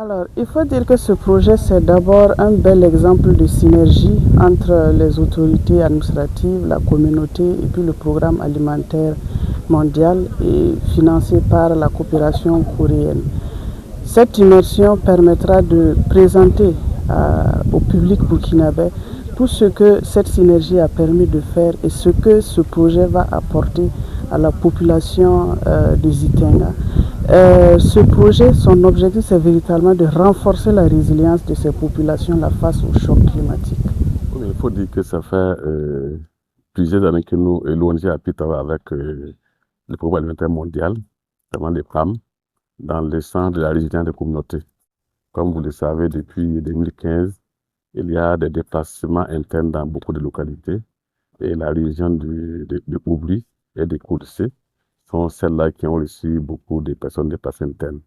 Alors, il faut dire que ce projet, c'est d'abord un bel exemple de synergie entre les autorités administratives, la communauté et puis le programme alimentaire mondial et financé par la coopération coréenne. Cette immersion permettra de présenter au public burkinabé tout ce que cette synergie a permis de faire et ce que ce projet va apporter à la population de Zitenga. Ce projet, son objectif, c'est véritablement de renforcer la résilience de ces populations-là face au choc climatique. Oui, il faut dire que ça fait plusieurs années que nous, l'ONG a pu travailler avec le programme alimentaire mondial, notamment les PAM, dans le centre de la résilience des communautés. Comme vous le savez, depuis 2015, il y a des déplacements internes dans beaucoup de localités. Et la région de Oubli et de Koudsé sont celles-là qui ont reçu beaucoup de personnes déplacées internes.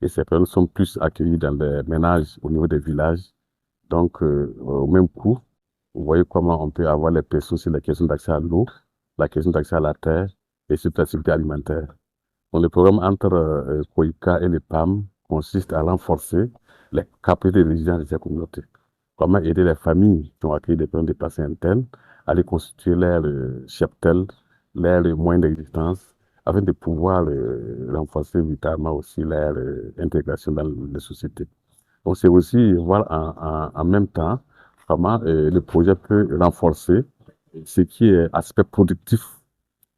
Et ces personnes sont plus accueillies dans les ménages au niveau des villages. Donc, au même coup, vous voyez comment on peut avoir les personnes sur la question d'accès à l'eau, la question d'accès à la terre et sur la sécurité alimentaire. Donc, le programme entre COICA et les PAM consiste à renforcer les capacités de résilience de ces communautés. Comment aider les familles qui ont accueilli des personnes déplacées internes à aller constituer leur cheptel, leurs moyens d'existence, afin de pouvoir renforcer vitalement aussi leur intégration dans les sociétés. Donc, c'est aussi voir en même temps comment le projet peut renforcer ce qui est aspect productif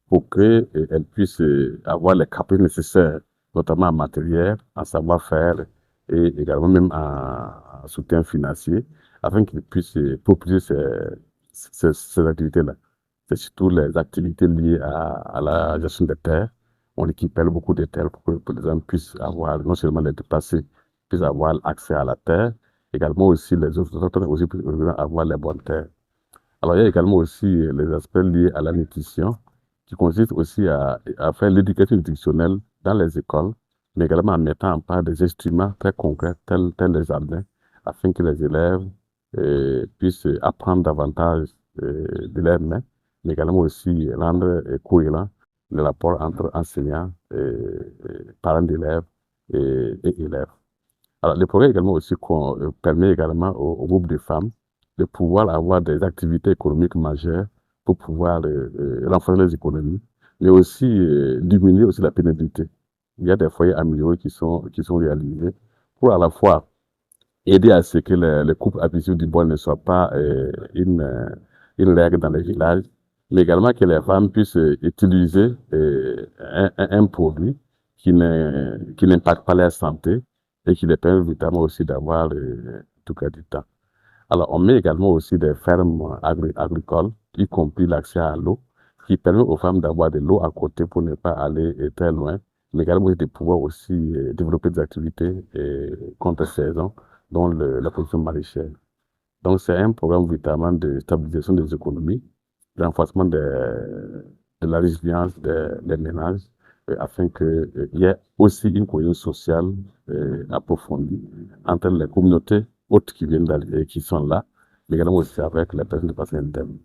pour qu'elles puissent avoir les capacités nécessaires, notamment en matériel, en savoir-faire et également même en soutien financier, afin qu'ils puissent proposer ces activités-là. C'est surtout les activités liées à la gestion des terres. On équipait beaucoup de terres pour que les gens puissent avoir, non seulement les déplacés, puissent avoir accès à la terre, également aussi les autres aussi puissent avoir les bonnes terres. Alors, il y a également aussi les aspects liés à la nutrition, qui consiste aussi à faire l'éducation nutritionnelle dans les écoles, mais également en mettant en place des instruments très concrets, tels les jardins, afin que les élèves puissent apprendre davantage de leurs mains, mais également aussi rendre cohérent le rapport entre enseignants, parents d'élèves et élèves. Alors, le programme également aussi permet également au groupe de femmes de pouvoir avoir des activités économiques majeures pour pouvoir renforcer les économies, mais aussi diminuer aussi la pénibilité. Il y a des foyers améliorés qui sont réalisés pour à la fois aider à ce que les couples abusifs du bois ne soient pas une règle dans les villages, mais également que les femmes puissent utiliser un produit qui n'impacte pas leur santé et qui les permet évidemment aussi d'avoir tout cas du temps. Alors, on met également aussi des fermes agricoles, y compris l'accès à l'eau, qui permet aux femmes d'avoir de l'eau à côté pour ne pas aller très loin, mais également de pouvoir aussi développer des activités contre-saison, dont la production maraîchère. Donc, c'est un programme véritablement de stabilisation des économies, de renforcement de la résilience des ménages, afin qu'il y ait aussi une cohésion sociale approfondie entre les communautés autres qui viennent qui sont là, mais également aussi avec les personnes de passé interne.